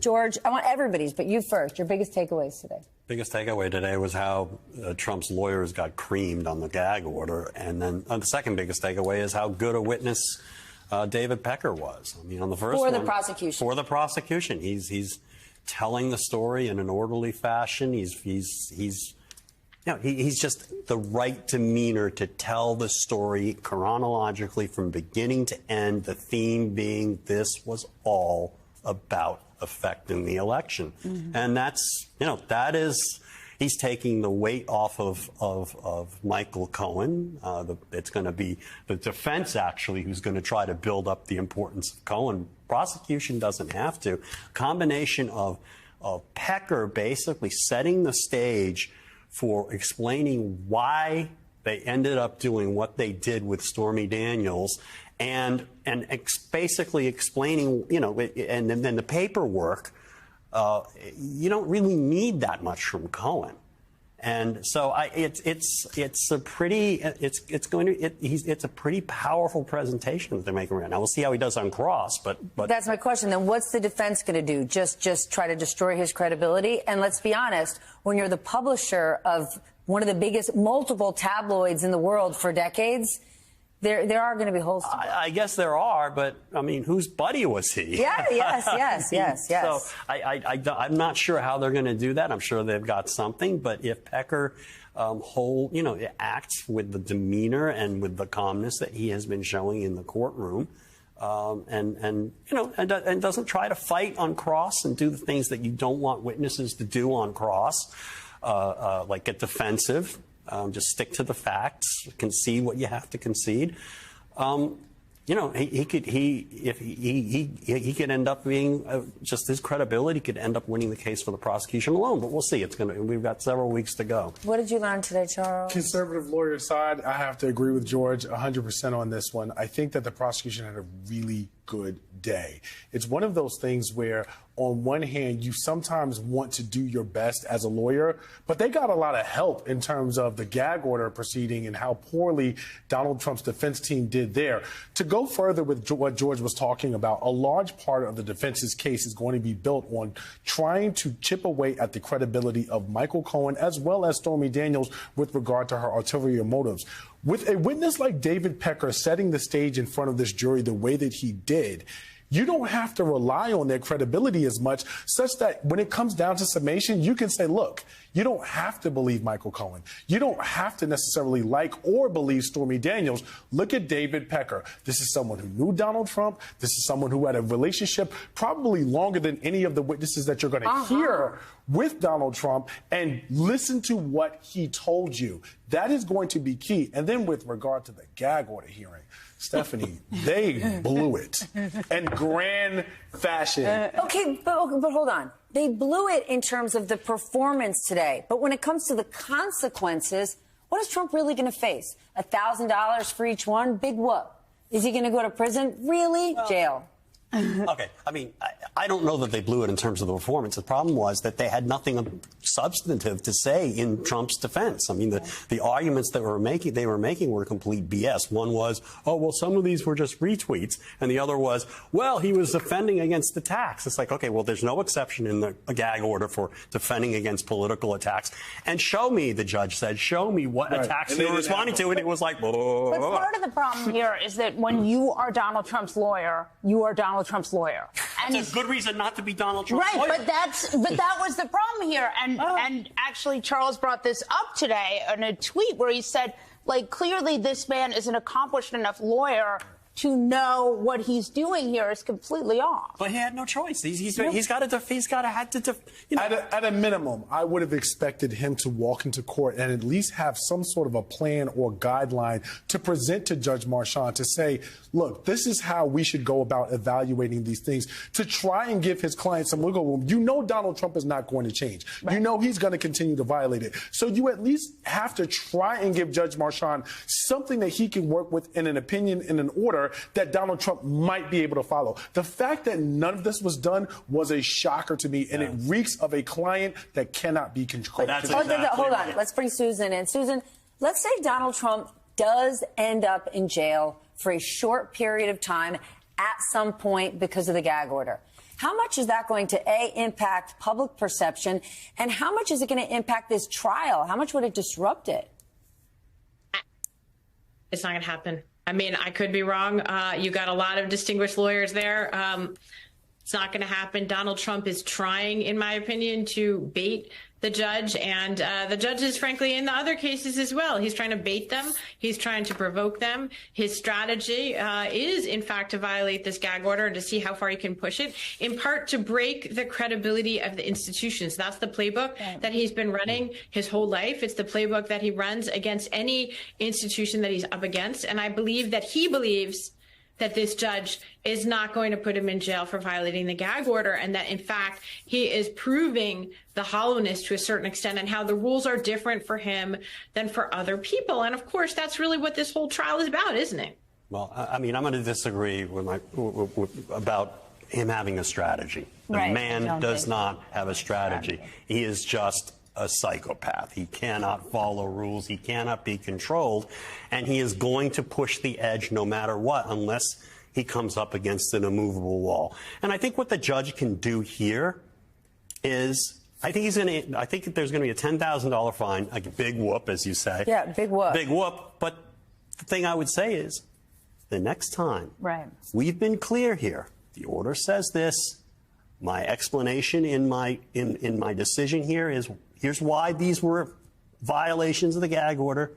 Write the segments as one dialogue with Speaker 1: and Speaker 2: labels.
Speaker 1: George, I want everybody's, but you first. Your biggest takeaways today.
Speaker 2: Biggest takeaway today was how Trump's lawyers got creamed on the gag order. And then the second biggest takeaway is how good a witness David Pecker was. I mean, on the first
Speaker 1: For
Speaker 2: one,
Speaker 1: the prosecution.
Speaker 2: For the prosecution. He's telling the story in an orderly fashion. He's just the right demeanor to tell the story chronologically from beginning to end, the theme being this was all about affecting the election. Mm-hmm. And that's, that is, he's taking the weight off of Michael Cohen. It's going to be the defense, actually, who's going to try to build up the importance of Cohen. Prosecution doesn't have to. Combination of Pecker basically setting the stage for explaining why they ended up doing what they did with Stormy Daniels, and basically explaining, and then the paperwork. You don't really need that much from Cohen, and so it's a pretty powerful presentation that they're making right now. We'll see how he does on cross, but
Speaker 1: that's my question. Then what's the defense going to do? Just try to destroy his credibility? And let's be honest, when you're the publisher of one of the biggest multiple tabloids in the world for decades, there are going to be holes.
Speaker 2: I guess there are, but I mean, whose buddy was he?
Speaker 1: Yeah, yes.
Speaker 2: So I'm not sure how they're going to do that. I'm sure they've got something, but if Pecker acts with the demeanor and with the calmness that he has been showing in the courtroom, and doesn't try to fight on cross and do the things that you don't want witnesses to do on cross, like get defensive. Just stick to the facts, concede what you have to concede. He could end up being just his credibility could end up winning the case for the prosecution alone. But we'll see. We've got several weeks to go.
Speaker 1: What did you learn today, Charles?
Speaker 3: Conservative lawyer side, I have to agree with George 100% on this one. I think that the prosecution had a really good day. It's one of those things where, on one hand, you sometimes want to do your best as a lawyer, but they got a lot of help in terms of the gag order proceeding and how poorly Donald Trump's defense team did there. To go further with what George was talking about, a large part of the defense's case is going to be built on trying to chip away at the credibility of Michael Cohen as well as Stormy Daniels with regard to her ulterior motives. With a witness like David Pecker setting the stage in front of this jury the way that he did, you don't have to rely on their credibility as much, such that when it comes down to summation, you can say, look, you don't have to believe Michael Cohen. You don't have to necessarily like or believe Stormy Daniels. Look at David Pecker. This is someone who knew Donald Trump. This is someone who had a relationship probably longer than any of the witnesses that you're going to hear with Donald Trump, and listen to what he told you. That is going to be key. And then with regard to the gag order hearing, Stephanie, they blew it in grand fashion.
Speaker 1: Okay, but hold on. They blew it in terms of the performance today. But when it comes to the consequences, what is Trump really going to face? $1,000 for each one? Big whoop. Is he going to go to prison? Really? Well, jail.
Speaker 2: Okay. I mean, I don't know that they blew it in terms of the performance. The problem was that they had nothing substantive to say in Trump's defense. I mean, the arguments that they were making were complete BS. One was, oh, well, some of these were just retweets. And the other was, well, he was defending against attacks. It's like, okay, well, there's no exception in the gag order for defending against political attacks. And show me, the judge said, show me what attacks you were responding to. And it was like, blah, blah, blah, blah.
Speaker 4: But part of the problem here is that when you are Donald Trump's lawyer, you are Donald Trump's lawyer. And
Speaker 2: that's a good reason not to be Donald Trump's lawyer.
Speaker 4: Right, but that was the problem here. And actually, Charles brought this up today in a tweet where he said, like, clearly this man is an accomplished enough lawyer to know what he's doing here is completely off.
Speaker 2: But he had no choice. He's got to.
Speaker 3: At a minimum, I would have expected him to walk into court and at least have some sort of a plan or guideline to present to Judge Marchand to say, look, this is how we should go about evaluating these things, to try and give his client some wiggle room. You know Donald Trump is not going to change. Right. You know he's going to continue to violate it. So you at least have to try and give Judge Marchand something that he can work with in an opinion, in an order that Donald Trump might be able to follow. The fact that none of this was done was a shocker to me, and it reeks of a client that cannot be controlled.
Speaker 1: Hold on. Let's bring Susan in. Susan, let's say Donald Trump does end up in jail for a short period of time at some point because of the gag order. How much is that going to, A, impact public perception, and how much is it going to impact this trial? How much would it disrupt it?
Speaker 5: It's not going to happen. I mean, I could be wrong. You got a lot of distinguished lawyers there. It's not going to happen. Donald Trump is trying, in my opinion, to bait the judge, and the judge is, frankly, in the other cases as well. He's trying to bait them. He's trying to provoke them. His strategy is, in fact, to violate this gag order and to see how far he can push it, in part to break the credibility of the institutions. That's the playbook that he's been running his whole life. It's the playbook that he runs against any institution that he's up against. And I believe that he believes that this judge is not going to put him in jail for violating the gag order, and that, in fact, he is proving the hollowness to a certain extent and how the rules are different for him than for other people. And, of course, that's really what this whole trial is about, isn't it?
Speaker 2: Well, I mean, I'm going to disagree about him having a strategy. The man does not have a strategy. He is just a psychopath. He cannot follow rules. He cannot be controlled. And he is going to push the edge no matter what, unless he comes up against an immovable wall. And I think what the judge can do here is, I think there's going to be a $10,000 fine, like a big whoop, as you say.
Speaker 1: Yeah, big whoop.
Speaker 2: Big whoop. But the thing I would say is, the next time, we've been clear here. The order says this. My explanation in my decision here is, here's why these were violations of the gag order.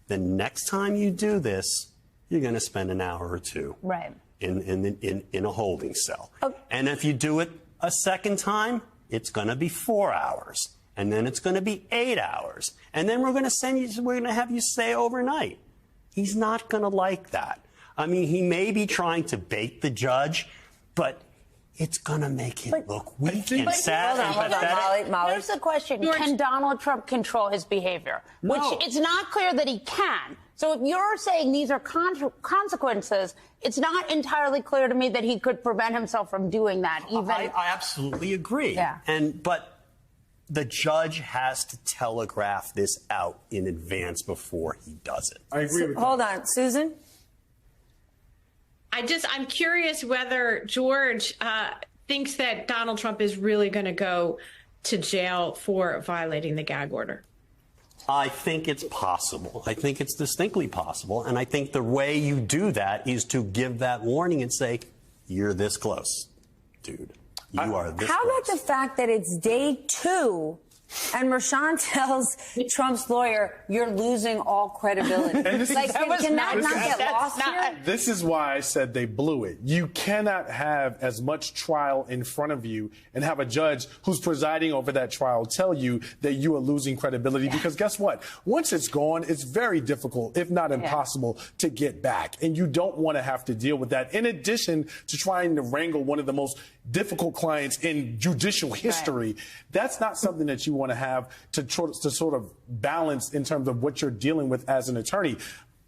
Speaker 2: The next time you do this, you're going to spend an hour or two in a holding cell. And if you do it a second time, it's going to be 4 hours. And then it's going to be 8 hours. And then we're going to have you stay overnight. He's not going to like that. I mean, he may be trying to bait the judge, but it's going to make him look weak and sad and pathetic.
Speaker 1: Molly.
Speaker 4: Here's the question. Can Donald Trump control his behavior?
Speaker 2: No.
Speaker 4: Which it's not clear that he can. So if you're saying these are consequences, it's not entirely clear to me that he could prevent himself from doing that. Even
Speaker 2: I absolutely agree.
Speaker 1: Yeah.
Speaker 2: But the judge has to telegraph this out in advance before he does it.
Speaker 3: I agree with
Speaker 1: Hold
Speaker 3: that.
Speaker 1: on, Susan?
Speaker 5: I'm curious whether George thinks that Donald Trump is really going to go to jail for violating the gag order.
Speaker 2: I think it's possible. I think it's distinctly possible. And I think the way you do that is to give that warning and say, you're this close, dude. You are this
Speaker 1: How
Speaker 2: close.
Speaker 1: about the fact that it's day 2 and Mershon tells Trump's lawyer, you're losing all credibility? Like, can that not get lost here?
Speaker 3: This is why I said they blew it. You cannot have as much trial in front of you and have a judge who's presiding over that trial tell you that you are losing credibility. Because guess what? Once it's gone, it's very difficult, if not impossible, to get back. And you don't want to have to deal with that. In addition to trying to wrangle one of the most difficult clients in judicial history, that's not something that you want to have to sort of balance in terms of what you're dealing with as an attorney.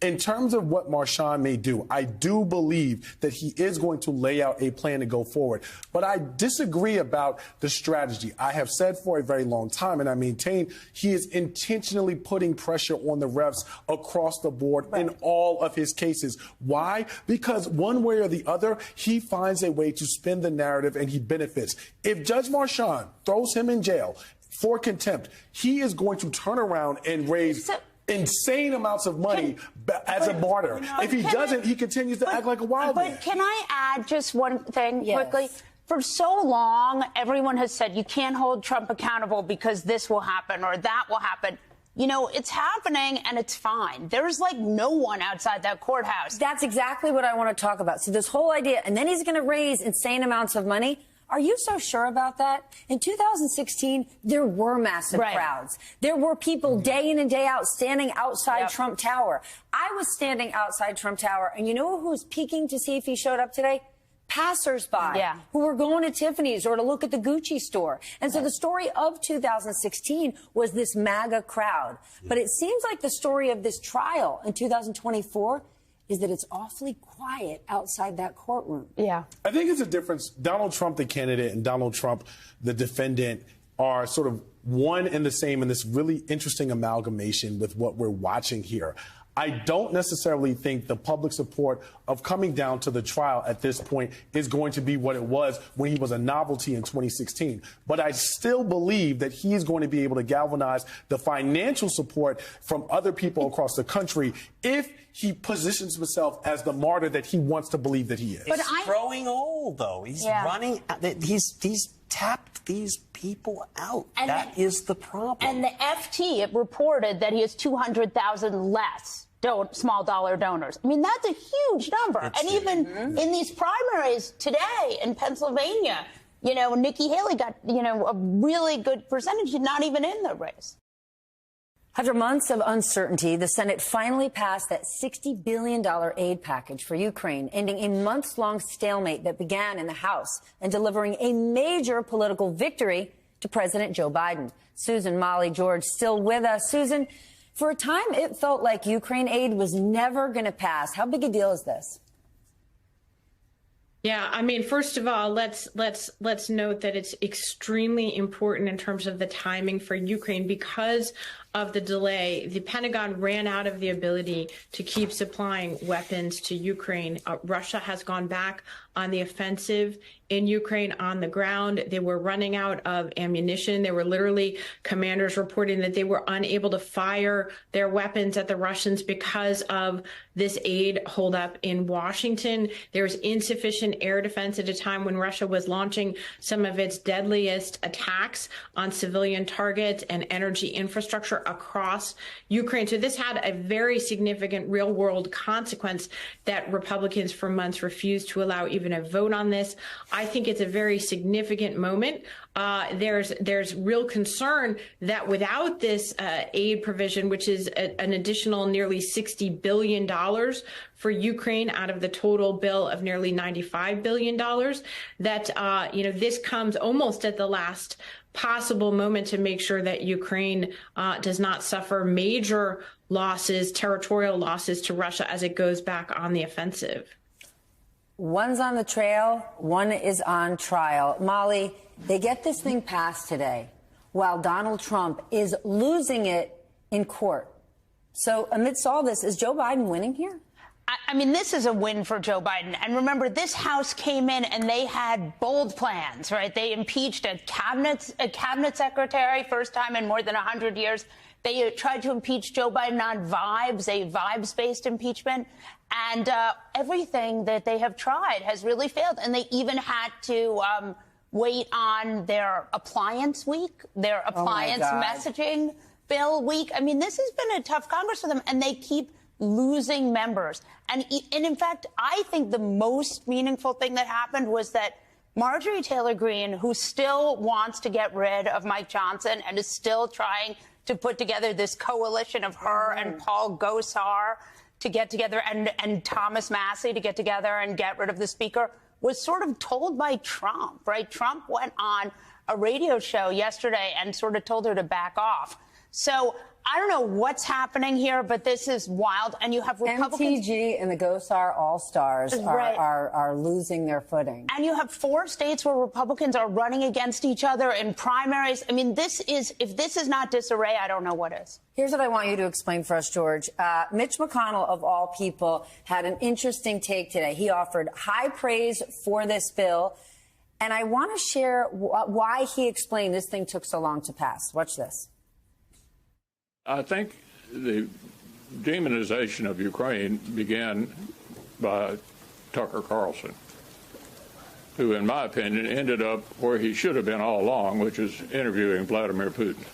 Speaker 3: In terms of what Mershon may do, I do believe that he is going to lay out a plan to go forward. But I disagree about the strategy. I have said for a very long time, and I maintain, he is intentionally putting pressure on the refs across the board in all of his cases. Why? Because one way or the other, he finds a way to spin the narrative and he benefits. If Judge Mershon throws him in jail for contempt, he is going to turn around and raise insane amounts of money as a martyr. If he doesn't, he continues to act like a wild man.
Speaker 4: But can I add just one thing quickly? For so long, everyone has said you can't hold Trump accountable because this will happen or that will happen. You know, it's happening and it's fine. There's like no one outside that courthouse.
Speaker 1: That's exactly what I want to talk about. So this whole idea, and then he's going to raise insane amounts of money. Are you so sure about that? In 2016, there were massive crowds. There were people day in and day out standing outside Trump Tower. I was standing outside Trump Tower, and you know who was peeking to see if he showed up today? Passersby who were going to Tiffany's or to look at the Gucci store. And so the story of 2016 was this MAGA crowd. But it seems like the story of this trial in 2024 is that it's awfully quiet outside that courtroom.
Speaker 4: Yeah.
Speaker 3: I think it's a difference. Donald Trump, the candidate, and Donald Trump, the defendant, are sort of one and the same in this really interesting amalgamation with what we're watching here. I don't necessarily think the public support of coming down to the trial at this point is going to be what it was when he was a novelty in 2016. But I still believe that he is going to be able to galvanize the financial support from other people across the country if he positions himself as the martyr that he wants to believe that he is.
Speaker 2: He's growing old, though. He's running. He's tapped these people out.
Speaker 4: And
Speaker 2: that is the problem.
Speaker 4: And the FT, it reported that he has 200,000 less small dollar donors. I mean, that's a huge number. And even in these primaries today in Pennsylvania, you know, Nikki Haley got, you know, a really good percentage, not even in the race.
Speaker 1: After months of uncertainty, the Senate finally passed that $60 billion aid package for Ukraine, ending a months-long stalemate that began in the House and delivering a major political victory to President Joe Biden. Susan, Molly, George, still with us. Susan, for a time, it felt like Ukraine aid was never going to pass. How big a deal is this?
Speaker 5: Yeah, I mean, first of all, let's note that it's extremely important in terms of the timing for Ukraine because of the delay. The Pentagon ran out of the ability to keep supplying weapons to Ukraine. Russia has gone back on the offensive in Ukraine on the ground. They were running out of ammunition. There were literally commanders reporting that they were unable to fire their weapons at the Russians because of this aid holdup in Washington. There was insufficient air defense at a time when Russia was launching some of its deadliest attacks on civilian targets and energy infrastructure across Ukraine. So this had a very significant real world consequence that Republicans for months refused to allow even a vote on this. I think it's a very significant moment. There's real concern that without this aid provision, which is an additional nearly $60 billion for Ukraine out of the total bill of nearly $95 billion, that, this comes almost at the last possible moment to make sure that Ukraine does not suffer major losses, territorial losses to Russia as it goes back on the offensive.
Speaker 1: One's on the trail, one is on trial. Molly, they get this thing passed today while Donald Trump is losing it in court. So amidst all this, is Joe Biden winning here?
Speaker 4: I mean, this is a win for Joe Biden. And remember, this House came in and they had bold plans, right? They impeached a cabinet secretary, first time in more than 100 years. They tried to impeach Joe Biden on vibes, a vibes-based impeachment. And everything that they have tried has really failed. And they even had to wait on their appliance week, their appliance messaging bill week. I mean, this has been a tough Congress for them, and they keep losing members. And in fact, I think the most meaningful thing that happened was that Marjorie Taylor Greene, who still wants to get rid of Mike Johnson and is still trying to put together this coalition of her and Paul Gosar to get together and Thomas Massie to get together and get rid of the speaker, was sort of told by Trump, right? Trump went on a radio show yesterday and sort of told her to back off. So I don't know what's happening here, but this is wild. And you have Republicans.
Speaker 1: MTG and the Gosar All-Stars are losing their footing.
Speaker 4: And you have 4 states where Republicans are running against each other in primaries. I mean, if this is not disarray, I don't know what is.
Speaker 1: Here's what I want you to explain for us, George. Mitch McConnell, of all people, had an interesting take today. He offered high praise for this bill. And I want to share why he explained this thing took so long to pass. Watch this.
Speaker 6: I think the demonization of Ukraine began by Tucker Carlson, who, in my opinion, ended up where he should have been all along, which is interviewing Vladimir Putin.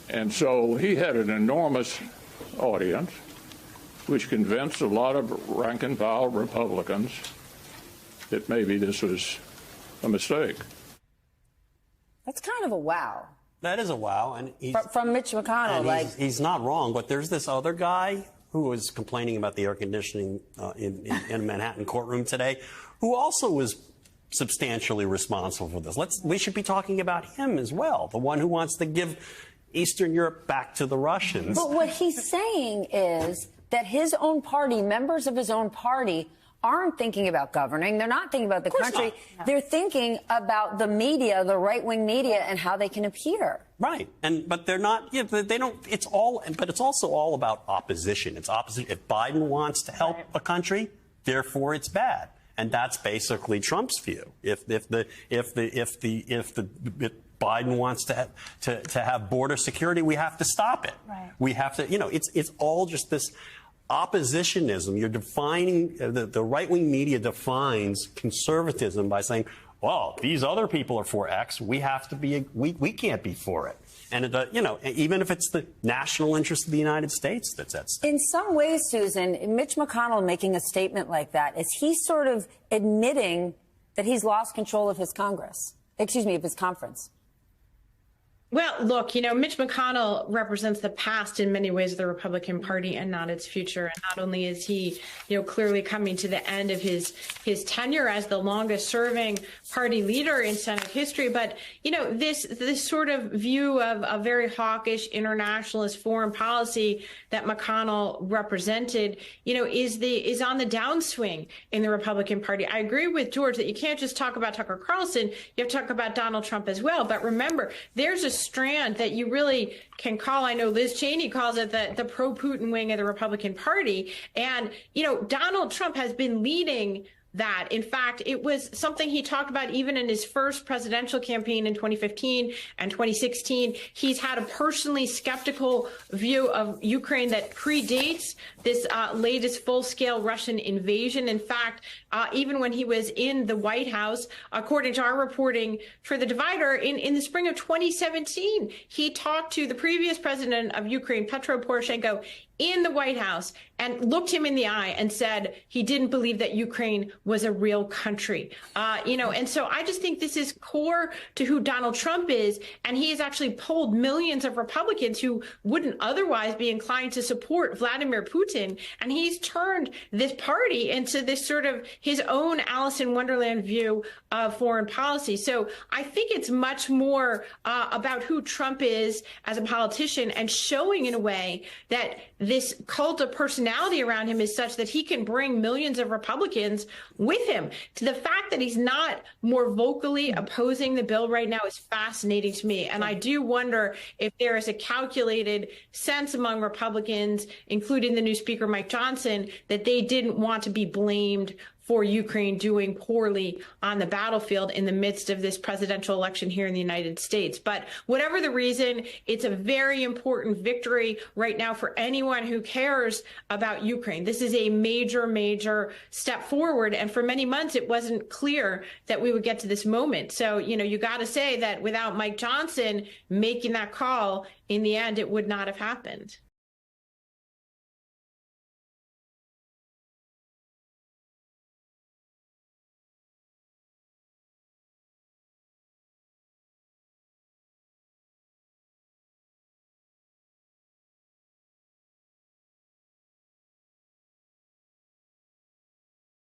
Speaker 6: And so he had an enormous audience, which convinced a lot of rank-and-file Republicans that maybe this was a mistake.
Speaker 1: That's kind of a wow.
Speaker 2: That is a wow. And
Speaker 1: from Mitch McConnell.
Speaker 2: He's not wrong, but there's this other guy who was complaining about the air conditioning in a Manhattan courtroom today, who also was substantially responsible for this. We should be talking about him as well, the one who wants to give Eastern Europe back to the Russians.
Speaker 1: But what he's saying is that his own party, members of his own party, aren't thinking about governing. They're not thinking about the country. They're thinking about the media, the right-wing media, and how they can appear.
Speaker 2: Right, but they're not. You know, they don't. It's all, but it's also all about opposition. It's opposite. If Biden wants to help a country, therefore it's bad, and that's basically Trump's view. If Biden wants to have border security, we have to stop it.
Speaker 4: Right.
Speaker 2: We have to. You know, it's all just this oppositionism. You're defining the right-wing media defines conservatism by saying, well, these other people are for X. We have to be. We can't be for it. And you know, even if it's the national interest of the United States that's at stake.
Speaker 1: In some ways, Susan, Mitch McConnell making a statement like that, is he sort of admitting that he's lost control of his Congress? Excuse me, of his conference.
Speaker 5: Well, look, you know, Mitch McConnell represents the past in many ways of the Republican Party and not its future. And not only is he, you know, clearly coming to the end of his tenure as the longest serving party leader in Senate history, but, you know, this sort of view of a very hawkish internationalist foreign policy that McConnell represented, you know, is on the downswing in the Republican Party. I agree with George that you can't just talk about Tucker Carlson. You have to talk about Donald Trump as well. But remember, there's a strand that you really can call, I know Liz Cheney calls it the pro-Putin wing of the Republican Party. And, you know, Donald Trump has been leading that. In fact, it was something he talked about even in his first presidential campaign in 2015 and 2016. He's had a personally skeptical view of Ukraine that predates this latest full-scale Russian invasion. In fact, even when he was in the White House, according to our reporting for The Divider, in the spring of 2017, he talked to the previous president of Ukraine, Petro Poroshenko, in the White House and looked him in the eye and said he didn't believe that Ukraine was a real country. You know, and so I just think this is core to who Donald Trump is. And he has actually polled millions of Republicans who wouldn't otherwise be inclined to support Vladimir Putin. And he's turned this party into this sort of his own Alice in Wonderland view of foreign policy. So I think it's much more about who Trump is as a politician and showing in a way that this cult of personality around him is such that he can bring millions of Republicans with him. To the fact that he's not more vocally opposing the bill right now is fascinating to me. And I do wonder if there is a calculated sense among Republicans, including the new Speaker Mike Johnson, that they didn't want to be blamed for Ukraine doing poorly on the battlefield in the midst of this presidential election here in the United States. But whatever the reason, it's a very important victory right now for anyone who cares about Ukraine. This is a major, major step forward. And for many months, it wasn't clear that we would get to this moment. So, you know, you got to say that without Mike Johnson making that call, in the end, it would not have happened.